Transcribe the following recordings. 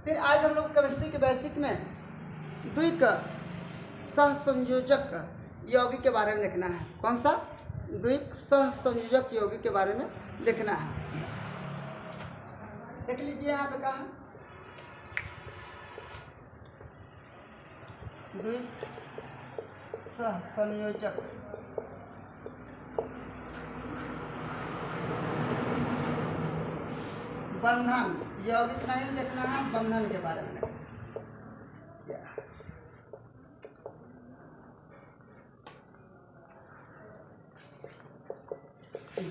फिर आज हम लोग केमिस्ट्री के बेसिक में द्विक सहसंयोजक यौगिक के बारे में देखना है। कौन सा? द्विक सहसंयोजक यौगिक के बारे में देखना है। देख लीजिए यहाँ पे कहा है द्विक सहसंयोजक बंधन यौगिक नहीं देखना है, बंधन के बारे में।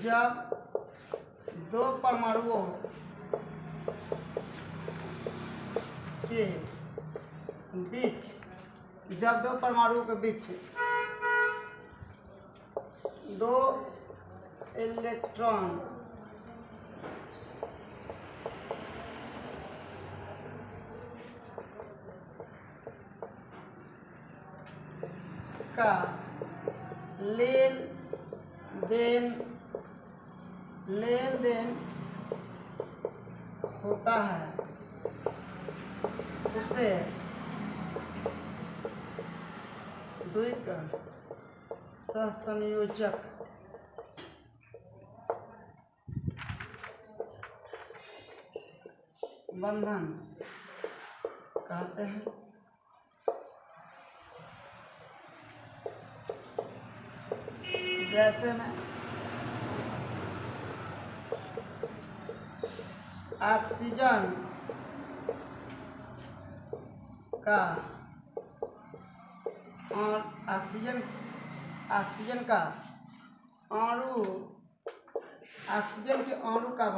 जब दो परमाणुओं के बीच दो इलेक्ट्रॉन का लेन देन होता है उसे द्विक सहसंयोजक बंधन कहते हैं। जैसे में ऑक्सीजन का और ऑक्सीजन का अणु ऑक्सीजन के अणु का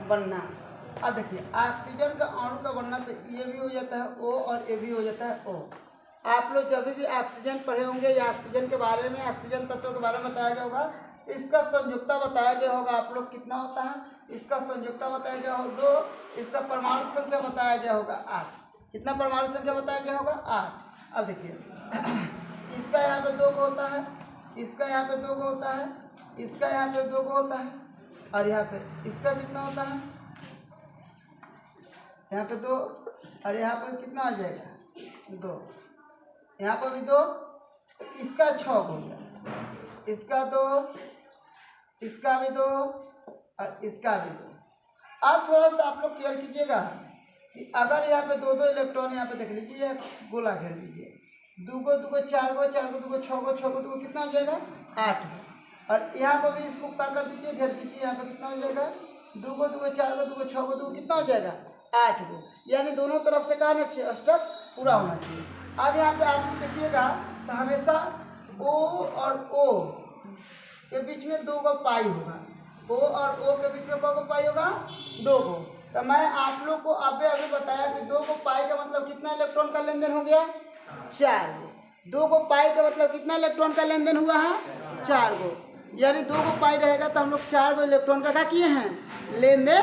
बनना। अब देखिए ऑक्सीजन का अणु का बनना, तो ये भी हो जाता है O और ये भी हो जाता है O। आप लोग जब भी ऑक्सीजन पढ़े होंगे या ऑक्सीजन के बारे में, ऑक्सीजन तत्व के बारे में बताया गया होगा, इसका संयुक्ता बताया गया होगा आप लोग कितना होता है, इसका संयुक्ता बताया गया होगा 2, इसका परमाणु संख्या बताया गया होगा 8। कितना परमाणु संख्या बताया गया होगा? 8। अब देखिए इसका यहाँ पे 2 होता है, इसका यहाँ पे 2 होता है, इसका यहाँ पे 2 होता है, और यहाँ पे इसका कितना होता है? यहाँ पे 2, और यहाँ पे कितना आ जाएगा? 2। यहाँ पर भी 2, इसका 6 हो गया, इसका 2, इसका भी 2 और इसका भी 2। अब थोड़ा सा आप लोग क्लियर कीजिएगा कि अगर यहाँ पे 2 इलेक्ट्रॉन यहाँ पे देख लीजिए, गोला घेर लीजिए, 2 को 2 को 4 को 4 को 2 को 6 को 6 को 2 को कितना हो जाएगा? 8। और यहाँ पर भी इसको क्या कर दीजिए, घेर दीजिए, यहाँ पे कितना हो जाएगा? 2 को 2 को 4 को 2 को 6 को 2 को कितना हो जाएगा? 8 को। यानी दोनों तरफ से क्या होना चाहिए? अष्टक पूरा होना चाहिए। अब यहाँ पे आप देखिएगा तो हमेशा O और O के बीच में 2 का पाई होगा। O और O के बीच में को पाई होगा? 2 को। तो मैं आप लोग को अभी बताया कि 2 को पाई का मतलब कितना इलेक्ट्रॉन का लेन देन हो गया? 4 को। 2 को पाई का मतलब कितना इलेक्ट्रॉन का लेन देन हुआ है? 4 को। यानी 2 को पाई रहेगा तो हम लोग 4 को इलेक्ट्रॉन का क्या किए हैं? लेन देन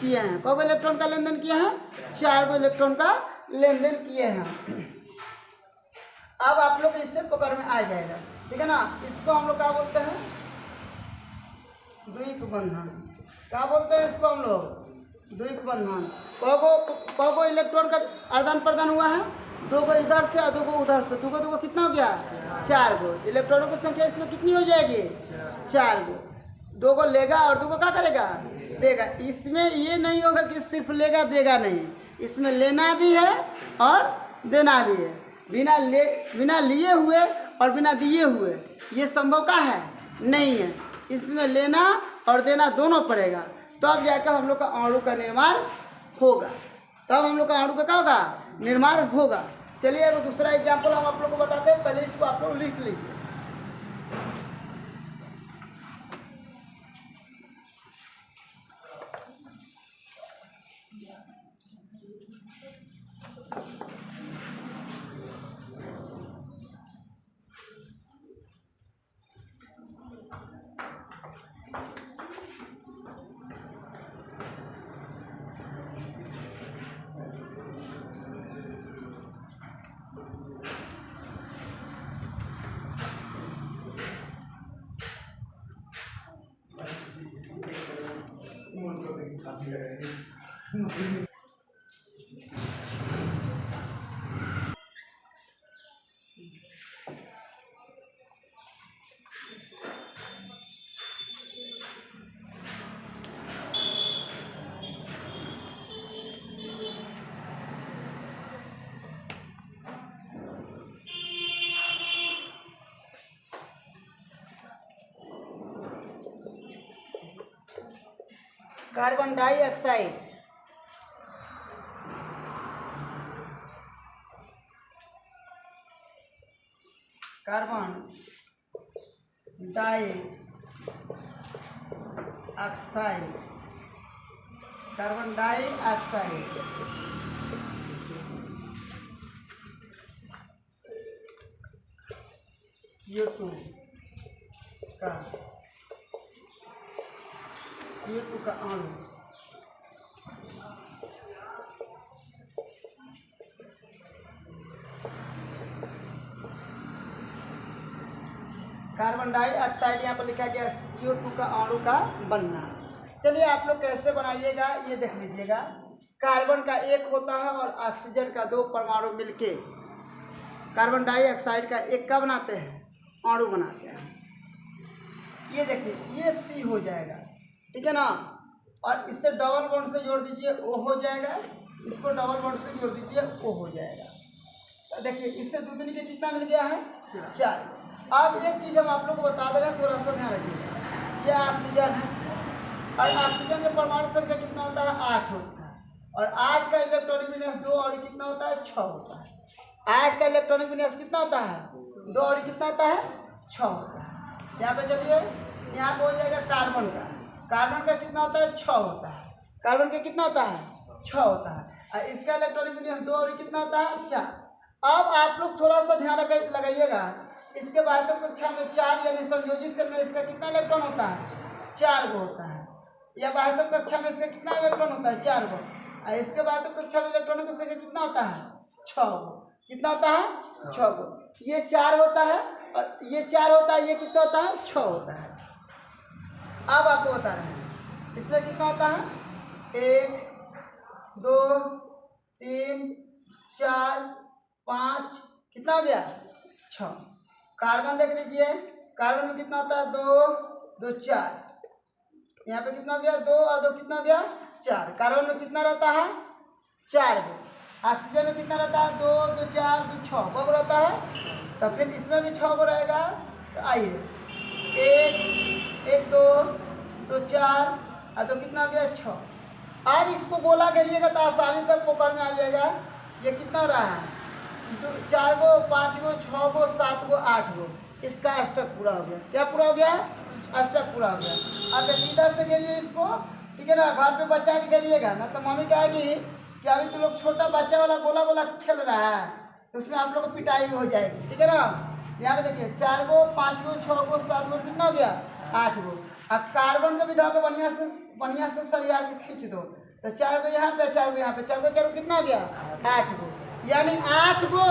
किए हैं। कौन इलेक्ट्रॉन का लेन देन किए हैं? 4 को इलेक्ट्रॉन का लेन देन किए हैं। अब आप लोग इससे पकड़ में आ जाएगा, ठीक है ना। इसको हम लोग क्या बोलते हैं? द्विक बंधन। क्या बोलते हैं इसको हम लोग? द्विक बंधन। को इलेक्ट्रॉन का आदान प्रदान हुआ है? 2 को इधर से और 2 को उधर से। 2 को कितना हो गया? 4 को। इलेक्ट्रॉनों की संख्या इसमें कितनी हो जाएगी? 4 को। 2 को लेगा और 2 को क्या करेगा? देगा। इसमें ये नहीं होगा कि सिर्फ लेगा देगा नहीं, इसमें लेना भी है और देना भी है। बिना लिए हुए और बिना दिए हुए ये संभव का है? नहीं है। इसमें लेना और देना दोनों पड़ेगा, तब जाकर हम लोग का अणु का निर्माण होगा। निर्माण होगा। चलिए एक दूसरा एग्जाम्पल हम आप लोग को बताते हैं, पहले इसको आप लोग लिख लीजिए। Carbon dioxide, carbon dioxide, carbon dioxide CO2 का CO2 का अणु कार्बन डाइऑक्साइड यहाँ पर लिखा गया CO2 का अणु का बनना। चलिए आप लोग कैसे बनाइएगा ये देख लीजिएगा। कार्बन का एक होता है और ऑक्सीजन का 2 परमाणु मिलके कार्बन डाइऑक्साइड का एक का बनाते हैं, अणु बनाते हैं। ये देखिए ये C हो जाएगा, ठीक है ना, और इससे डबल बॉन्ड से जोड़ दीजिए O हो जाएगा, इसको डबल बॉन्ड से जोड़ दीजिए O हो जाएगा। तो देखिए इससे दूसरी के कितना मिल गया है 4। अब एक चीज़ हम आप लोग को बता दे रहे हैं, थोड़ा सा ध्यान रखिएगा। ये ऑक्सीजन है और ऑक्सीजन में परमाणु संख्या कितना होता है 8 होता है, और 8 का इलेक्ट्रॉनिक विन्यास 2 और कितना होता है 6 होता है। 8 का इलेक्ट्रॉनिक विन्यास कितना होता है 2 और कितना होता है 6 होता है। यहाँ पे चलिए यहाँ पे हो जाएगा कार्बन का, कार्बन का कितना होता है 6 होता है, कार्बन का कितना होता है 6 होता है, और इसका इलेक्ट्रॉनिक विन्यास 2 और कितना होता है 4। अब आप लोग थोड़ा सा ध्यान लगाइएगा, इसके बाद कक्षा में 4 यानी संयोजी सेल में इसका कितना इलेक्ट्रॉन होता है 4 गो होता है, या बाह्य कक्षा में इसका कितना इलेक्ट्रॉन होता है 4 गो, और इसके बाद कक्षा में इलेक्ट्रॉन की संख्या कितना होता है 6 गो, कितना होता है 6 गो। ये 4 होता है और ये 4 होता है, ये कितना होता है 6 होता है। अब आपको बता रहे हैं इसमें कितना होता है 1 2 3 4 5, कितना हो गया 6। कार्बन देख लीजिए, कार्बन में कितना होता है 2 2 4, यहाँ पे कितना हो गया 2 और 2 कितना हो गया 4। कार्बन में कितना रहता है 4 गो, ऑक्सीजन में कितना रहता है 2 2 4 2 6 गो रहता है, तो फिर इसमें भी 6 गो रहेगा। तो आइए 1 2 2 4 और 2 कितना हो गया 6। अब इसको गोला करिएगा तो आसानी से पकड़ में आ जाएगा। ये कितना हो रहा है 4 गो 5 गो 6 गो 7 गो 8 गो, इसका अष्टक पूरा हो गया। क्या पूरा हो गया अष्टक पूरा हो गया। अब इधर से करिए इसको, ठीक है ना, घर पे बचा के करिएगा ना तो मम्मी कहेगी कि अभी तो लोग छोटा बच्चा वाला गोला गोला खेल रहा है, तो उसमें आप लोग को पिटाई भी हो जाएगी, ठीक है ना। यहाँ पे देखिए 4 गो 5 गो 6 गो 7 गो कितना हो गया 8 गो। अब कार्बन का भी धागे बढ़िया से सरिया के खींच दो, तो 4 गो यहाँ पे 4 गो यहाँ पे 4 गो कितना हो गया 8 गो, यानी 8 गो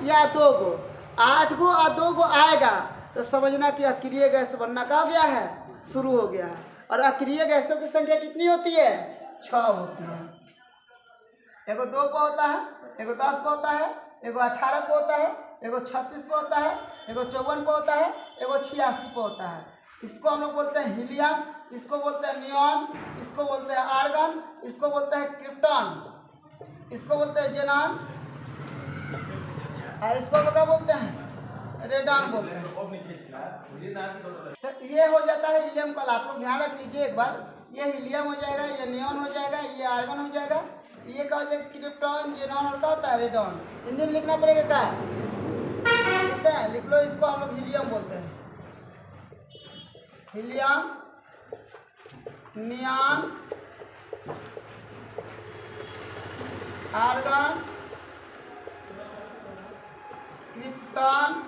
या 2 गो, 8 गो और 2 गो आएगा तो समझना कि अक्रिय गैस बनना का हो गया है शुरू हो गया है। और अक्रिय गैसों की संख्या कितनी होती है 6 होती है। एगो 2 पे होता है, एगो 10 पे होता है, एगो 18 पे होता है, एगो 36 पे होता है, एगो 54 पे होता है, एगो 86 पे होता है। इसको हम लोग बोलते हैं हीलियम, इसको बोलते हैं नियॉन, इसको बोलते हैं आर्गन, इसको बोलते हैं क्रिप्टॉन, इसको बोलते हैं जेनॉन, और इसको लोग क्या बोलते हैं रेडॉन बोलते हैं। तो ये हो जाता है हीलियम का। आप लोग ध्यान रख लीजिए एक बार, ये हीलियम हो जाएगा, ये नियॉन हो जाएगा, ये आर्गन हो जाएगा, ये क्या हो जाएगा क्रिप्टॉन, जेनॉन, और क्या होता है रेडॉन। हिंदी में लिखना पड़ेगा क्या लिखते हैं, लिख लो, इसको हम लोग हीलियम बोलते हैं। Helium, neon, argon, krypton,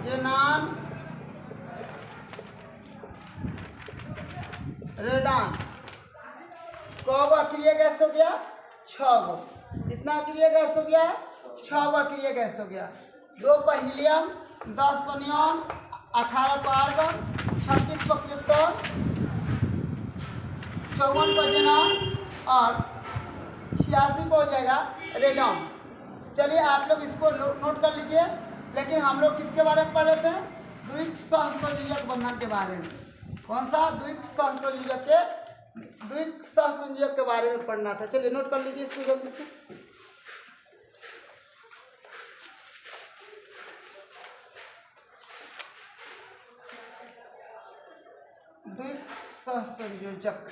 xenon, radon. कौ गो अक्रिय गैस हो गया 6 गो। कितना अक्रिय गैस हो गया 6 गो अक्रिय गैस हो गया। 2 पहिलियम, 10 पनियन, 18 पर आर्गन, 36 पर क्रिप्टॉन, 54 पर जेनॉन और 86 पर हो जाएगा रेडॉन। चलिए आप लोग इसको नोट कर लीजिए। लेकिन हम लोग किसके बारे में पढ़ रहे थे? द्विक सहसंयोजक बंधन के बारे में। कौन सा? द्विक सहसंयोजक के बारे में पढ़ना था। चलिए नोट कर लीजिए इसको जल्दी से। द्विक सहसंयोजक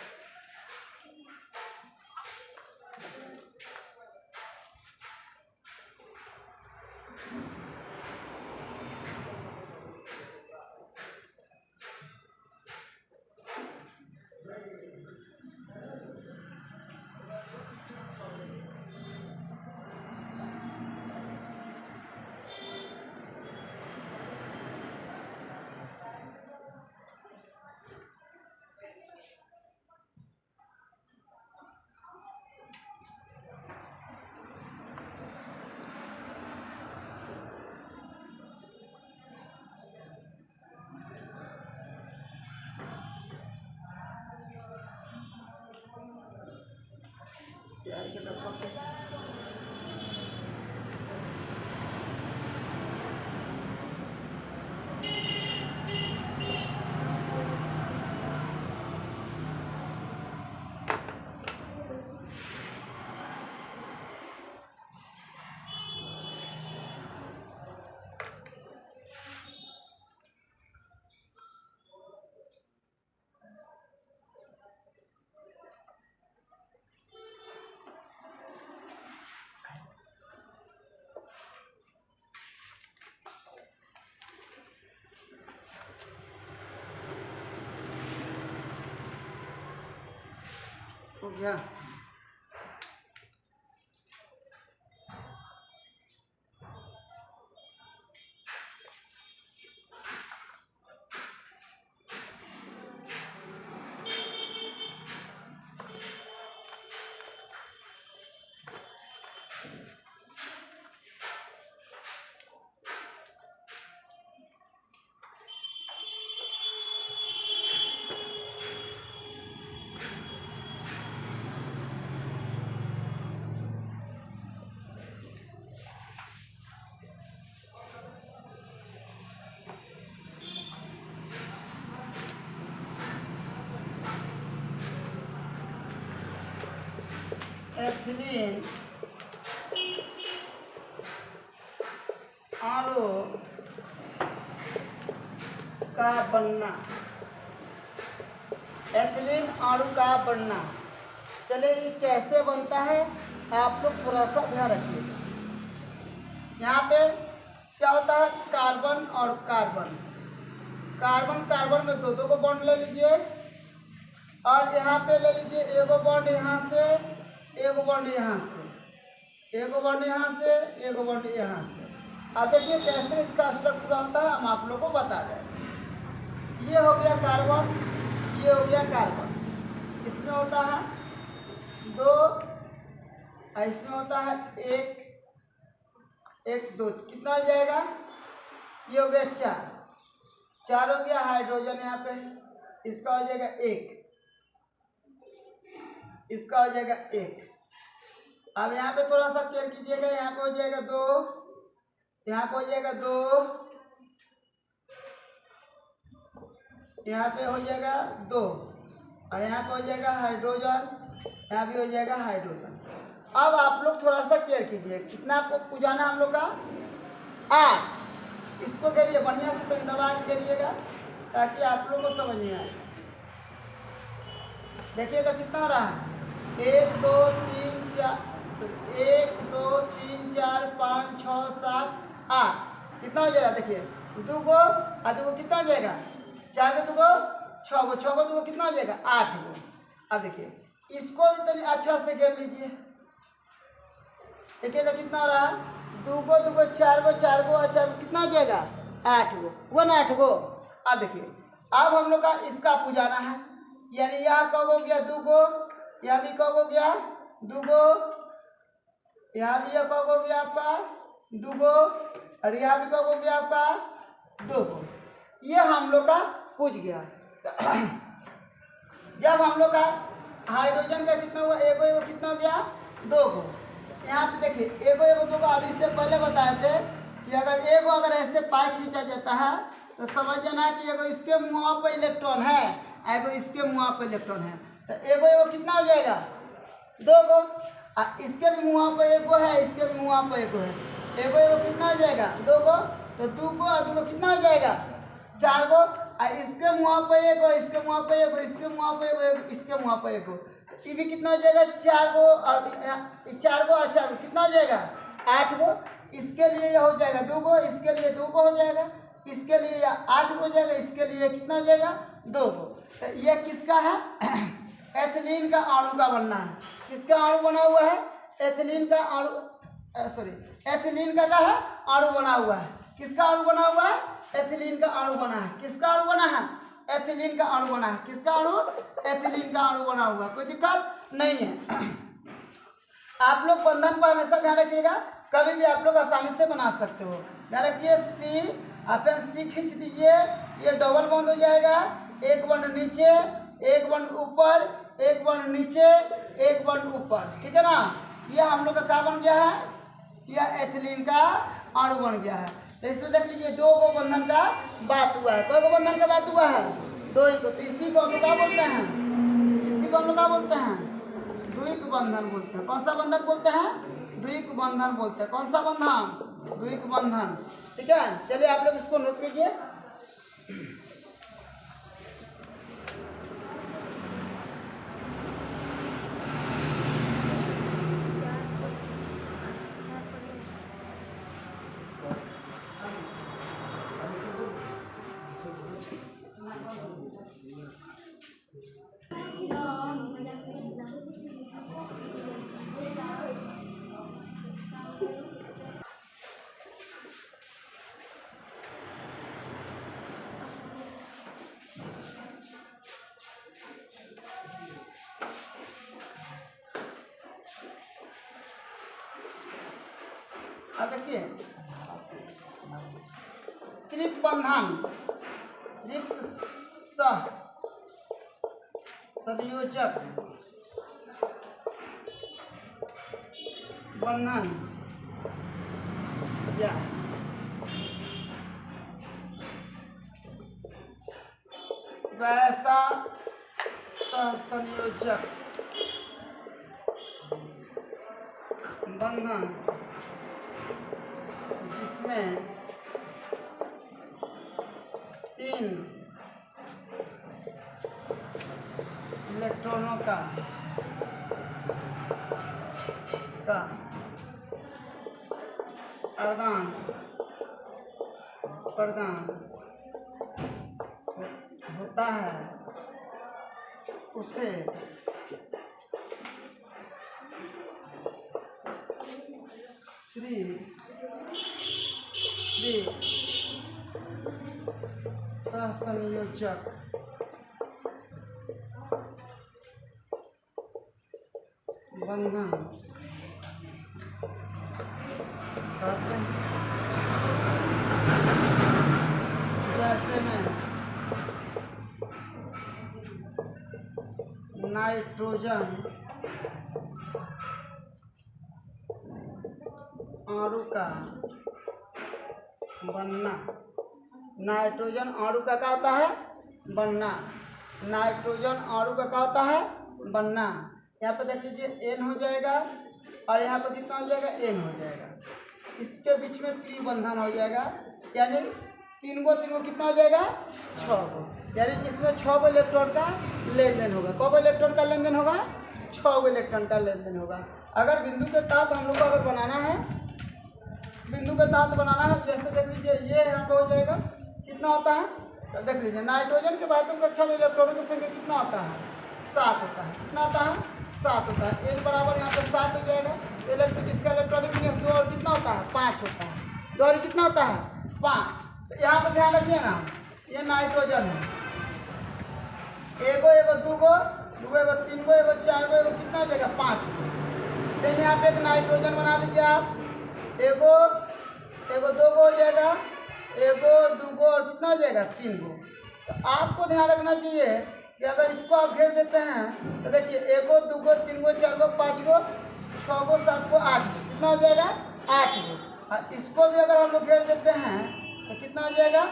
हो गया। एथिलीन आरो का बनना, एथिलीन आरू का बनना। चलिए ये कैसे बनता है आप लोग थोड़ा सा ध्यान रखिए। यहाँ पे क्या होता है? कार्बन और कार्बन, कार्बन कार्बन में दो को बॉन्ड ले लीजिए और यहाँ पे ले लीजिए एगो बॉन्ड यहाँ से, एगो बॉन्ड यहाँ से, एगो बॉन्ड यहाँ से, एगो बॉन्ड यहाँ से। अब देखिए कैसे इसका स्ट्रक्चर होता है, हम आप लोगों को बता दें। ये हो गया कार्बन, ये हो गया कार्बन। इसमें होता है 2, इसमें होता है 1 1 2, कितना हो जाएगा? ये हो गया 4 हो गया हाइड्रोजन यहाँ पे, इसका हो जाएगा 1, इसका हो जाएगा 1। अब यहाँ पे थोड़ा सा केयर कीजिएगा, यहाँ पे हो जाएगा 2, यहाँ पे हो जाएगा 2, यहाँ पे हो जाएगा 2 और यहाँ पे हो जाएगा हाइड्रोजन, यहाँ भी हो जाएगा हाइड्रोजन। अब आप लोग थोड़ा सा केयर कीजिए, कितना आपको पुजाना हम लोग का? 8। इसको करिए बढ़िया से दबा के करिएगा ताकि आप लोग को समझ में आए। देखिएगा कितना हो रहा है? 1 2 3 4, 1 2 3 4 5 6 7 8। कितना हो जाएगा? देखिए 2 को और 2 को कितना हो जाएगा? 4 को 2 को 6 को, 6 को 2 को कितना हो जाएगा? 8 को। अब देखिए इसको भी तनी अच्छा से घेर लीजिए। देखिएगा कितना हो रहा है? 2 को 2 को 4 को 4 को और 4 को कितना हो जाएगा? 8 को, 8 को। अब देखिए अब हम लोग का इसका पुजाना है, यानी यहाँ कब हो गया? 2 को, यहाँ भी कब हो गया? 2 को, यहाँ भी कब हो गया आपका? 2 को और यहाँ पे कब हो गया आपका 2 को। ये हम लोग का पूछ गया। जब हम लोग का हाइड्रोजन का कितना हुआ, एगो एगो कितना हो गया 2 को। यहाँ पे देखिए एगो एगो 2 को। अभी इससे पहले बताए थे कि अगर ऐसे पाई खींचा जाता है तो समझ जाना कि एगो इसके मुँह पर इलेक्ट्रॉन है, एगो इसके मुँह पर इलेक्ट्रॉन है, तो एगो एगो कितना हो जाएगा 2 को। इसके भी मुँह पर एगो है, इसके भी मुँह पर एगो है, एगो एगो कितना हो जाएगा 2 को। तो 2 को और 2 को कितना हो जाएगा 4 को। इसके मुँह पर एगो, इसके मुँह पर एगो, इसके मुँह पर एगो, इसके मुँह पर एगो, तो ये भी कितना हो जाएगा 4 को। और 4 को और 4 को कितना हो जाएगा 8 को। इसके लिए यह हो जाएगा 2 को, इसके लिए 2 को हो जाएगा, इसके लिए 8 को हो जाएगा, इसके लिए कितना हो जाएगा 2 को। तो ये किसका है एथिलीन का अणु का बनना है। किसका अणु बना हुआ है एथिलीन का अणु, सॉरी एथिलीन का क्या है अणु बना हुआ है। किसका अणु बना हुआ है एथिलीन का अणु बना है। किसका अणु बना है एथिलीन का अणु बना है। किसका अणु एथिलीन का अणु बना हुआ है, कोई दिक्कत नहीं है। आप लोग बंधन पर हमेशा ध्यान रखिएगा, कभी भी आप लोग आसानी से बना सकते हो। ध्यान रखिए सी, आप सी खींच दीजिए, ये डबल बॉन्ड हो जाएगा, एक बॉन्ड नीचे, एक बॉन्ड ऊपर, एक बॉन्ड नीचे, एक बॉन्ड ऊपर, ठीक है ना। ये हम लोग का क्या बन गया है, यह एथिलीन का अणु बन गया है। तो इसमें देख लीजिए 2 को बंधन का बात हुआ है। 2 को बंधन का बात हुआ है 2 ही को। तो इसी को हम लोग क्या बोलते हैं, इसी को हम लोग क्या बोलते हैं द्विक बंधन बोलते हैं। कौन सा बंधन बोलते हैं द्विक बंधन बोलते हैं। कौन सा बंधन द्विक बंधन, ठीक है। चलिए आप लोग इसको नोट कीजिए। देखिए त्रिक बंधन, त्रिक संयोजक बंधन या वैसा सहसंयोजक बंधन जिसमें 3 इलेक्ट्रॉनों का आदान प्रदान होता है, उसे सहसंयोजक बंधन कहते हैं। जैसे में नाइट्रोजन अणु का बनना, नाइट्रोजन अणु का क्या होता है बनना, नाइट्रोजन अणु का क्या होता है बनना। यहाँ पर देख लीजिए N हो जाएगा और यहाँ पर कितना हो जाएगा N हो जाएगा। इसके बीच में त्रिबंधन हो जाएगा, यानी 3 को कितना हो जाएगा 6 को, यानी इसमें 6 को इलेक्ट्रॉन का लेन देन होगा। कब इलेक्ट्रॉन का लेन देन होगा 6 को इलेक्ट्रॉन का लेन देन होगा। अगर बिंदु के तहत हम लोग को अगर बनाना है, बिंदु के तहत बनाना है, जैसे देख लीजिए ये यहाँ पे हो जाएगा कितना होता है, तो देख लीजिए नाइट्रोजन के बाद कक्षा में इलेक्ट्रॉनों की संख्या कितना होता है 7 होता है। कितना होता है 7 होता है। N बराबर यहाँ पर 7 हो जाएगा। इसका इलेक्ट्रॉनिक विन्यास 2 और कितना होता है 5 होता है। 2 और कितना होता है 5। तो यहाँ पर ध्यान रखिए ना, ये नाइट्रोजन है, एगो 2 को, 3 को, 4 को, कितना हो जाएगा 5 को। फिर यहाँ पे एक नाइट्रोजन बना लीजिए आप, एगो एगो दो गो हो जाएगा, एगो दो गो और कितना हो जाएगा 3 गो। तो आपको ध्यान रखना चाहिए कि अगर इसको आप घेर देते हैं तो देखिए एगो दो गो 3 गो 4 गो 5 गो 6 गो 7 गो 8 गो, कितना हो जाएगा 8 गो। और इसको भी अगर हम लोग घेर देते हैं तो कितना हो जाएगा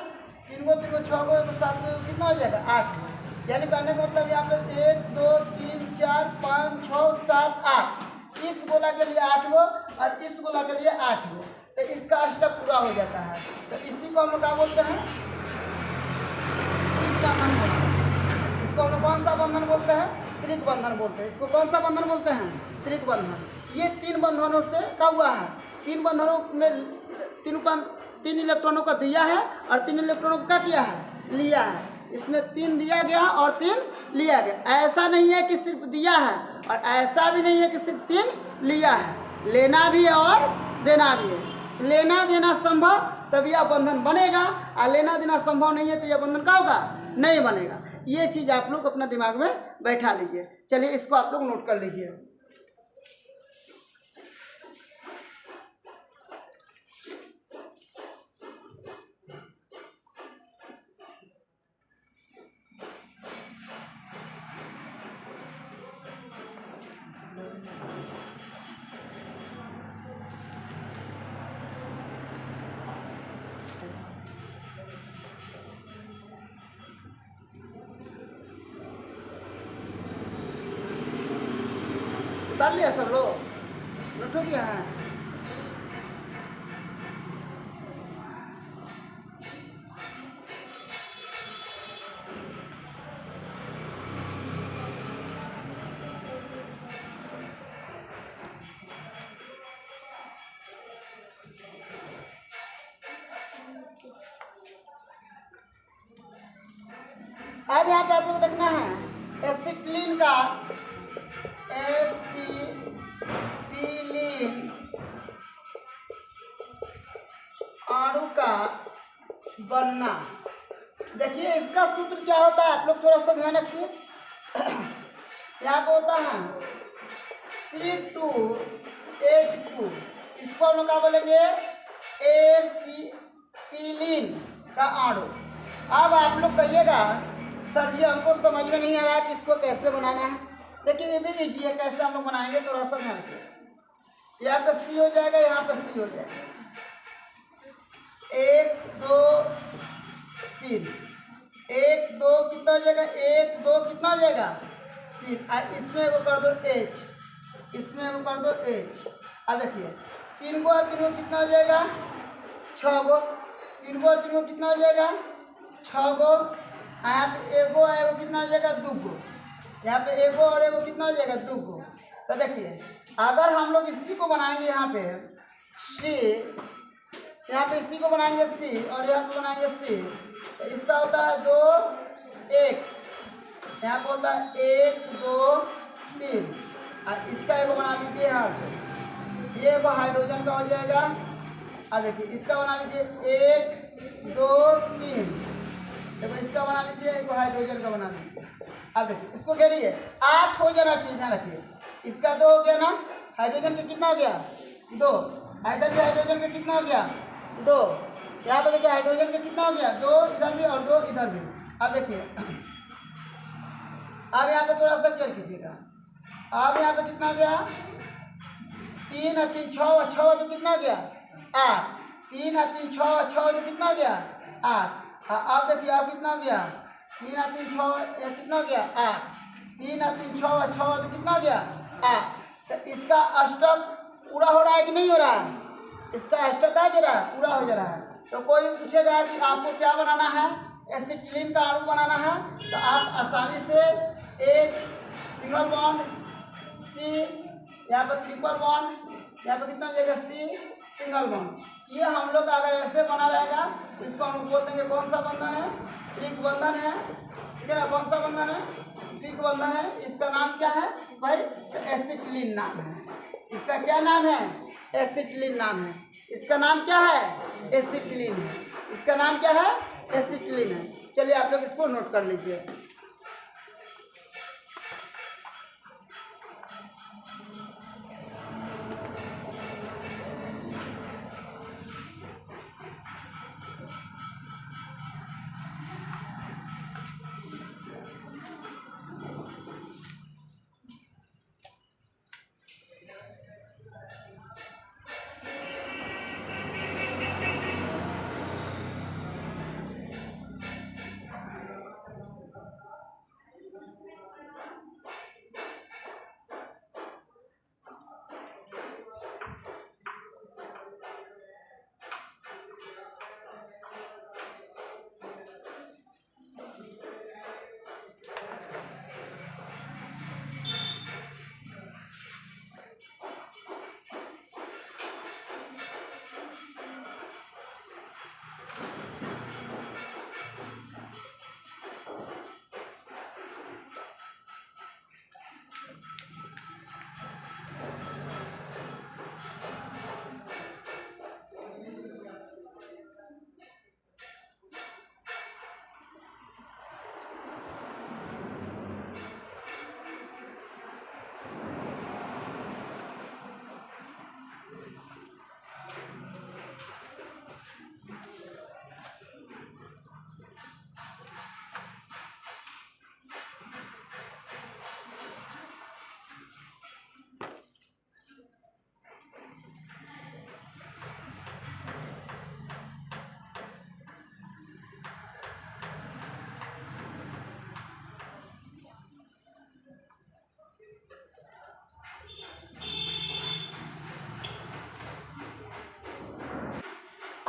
3 गो 6 गो 7 गो, कितना हो जाएगा 8 गो। यानी कहने का मतलब यहाँ पे 1 2 3 4 5 6 7 8, इस गोला के लिए 8 गो और इस गोला के लिए 8 गो, तो इसका अष्टक पूरा हो जाता है। तो इसी को हम लोग क्या बोलते हैं, इसको हम लोग कौन सा बंधन बोलते हैं, त्रिक बंधन बोलते हैं। इसको कौन सा बंधन बोलते हैं, त्रिक बंधन। ये 3 बंधनों से क्या हुआ है, 3 बंधनों में 3 इलेक्ट्रॉनों का दिया है और 3 इलेक्ट्रॉनों का क्या किया है, लिया है। इसमें 3 दिया गया और 3 लिया गया। ऐसा नहीं है कि सिर्फ दिया है और ऐसा भी नहीं है कि सिर्फ 3 लिया है, लेना भी है और देना भी है। लेना देना संभव तभी यह बंधन बनेगा, और लेना देना संभव नहीं है तो यह बंधन क्या होगा, नहीं बनेगा। ये चीज़ आप लोग अपना दिमाग में बैठा लीजिए। चलिए इसको आप लोग नोट कर लीजिए। उतार लिया सब लोग, नोट हो गया है। अब यहाँ पे आप लोग देखना है एसिटिलीन का, एसिटिलीन अणु का बनना। देखिए इसका सूत्र क्या होता है, आप लोग थोड़ा सा ध्यान रखिए। यहाँ पे होता है C2H2, इसको हम लोग क्या बोलेंगे, एसिटिलीन का अणु। अब आप लोग कहिएगा सर जी हमको समझ में नहीं आ रहा है कि इसको कैसे बनाना है। देखिए ये भी लीजिए कैसे हम लोग बनाएंगे, थोड़ा सा ध्यान रखिए। यहाँ पे C हो जाएगा, यहाँ पे C हो जाएगा, 1 2 3, 1 2 कितना हो जाएगा, 1 2 कितना हो जाएगा 3। इसमें वो कर दो H, इसमें वो कर दो H। अब देखिए 3 गो 3 गो कितना हो जाएगा 6 गो, 3 गो 3 गो कितना हो जाएगा 6 गो। यहाँ पे एगो एगो कितना हो जाएगा 2 गो, यहाँ पे एगो और एगो कितना हो जाएगा 2 गो। तो देखिए अगर हम लोग इसी को बनाएंगे यहाँ पे C, यहाँ पे इसी को बनाएंगे C और यहाँ पे बनाएंगे C, तो इसका होता है 2 1, यहाँ पे होता है 1 2 3, और इसका एगो बना लीजिए यहाँ पे, ये एगो हाइड्रोजन का हो जाएगा। अब देखिए इसका बना लीजिए 1 2 3, देखो इसका बना लीजिए, एक हाइड्रोजन का बना लीजिए। अब देखिए इसको घेरिए, 8 हो जाना चाहिए, ध्यान रखिए। इसका 2 हो गया ना, हाइड्रोजन का कितना हो गया 2, इधर भी हाइड्रोजन का कितना हो गया 2, यहाँ पे देखिए हाइड्रोजन का कितना हो गया 2 इधर भी और 2 इधर भी। अब देखिए अब यहाँ पे थोड़ा सा केयर कीजिएगा। अब यहाँ पे कितना गया 3 और 3 6 और 6 तो कितना गया 8, 3 और 3 6 और 6 तो कितना गया 8। अब देखिए अब कितना गया 3 और 3 6 कितना गया 8, 3 और 3 6 और 6 तो कितना गया 8। तो इसका अष्टक पूरा हो रहा है कि नहीं हो रहा है, इसका अष्टक क्या हो रहा है, पूरा हो जा रहा है। तो कोई भी पूछेगा कि आपको क्या बनाना है, एसिटिलीन का अणु बनाना है, तो आप आसानी से H सिंगल बॉन्ड C, यहाँ पर ट्रिपल बॉन्ड, यहाँ पर कितना हो जाएगा C सिंगल बॉन्ड। ये हम लोग का अगर ऐसे बना रहेगा इसको हम बोल देंगे कौन सा बंधन है, त्रिक बंधन है, ठीक है ना। कौन सा बंधन है, त्रिक बंधन है। इसका नाम क्या है भाई, एसिटिलीन नाम है। इसका क्या नाम है, एसिटिलीन नाम है। इसका नाम क्या है, एसिटिलीन है। इसका नाम क्या है, एसिटिलीन है। चलिए आप लोग इसको नोट कर लीजिए।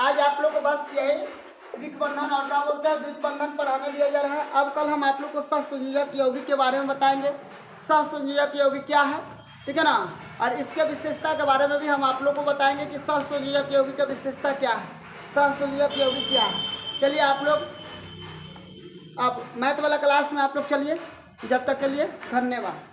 आज आप लोग को बस यही ऋक बंधन और क्या बोलते हैं द्विक बंधन पढ़ाने दिया जा रहा है। अब कल हम आप लोग को सहसंयोजक यौगिक के बारे में बताएंगे। सहसंयोजक यौगिक क्या है, ठीक है ना, और इसके विशेषता के बारे में भी हम आप लोग को बताएंगे कि सहसंयोजक यौगिक की विशेषता क्या है, सहसंयोजक यौगिक क्या है। चलिए आप लोग अब मैथ वाला क्लास में आप लोग चलिए, जब तक के लिए धन्यवाद।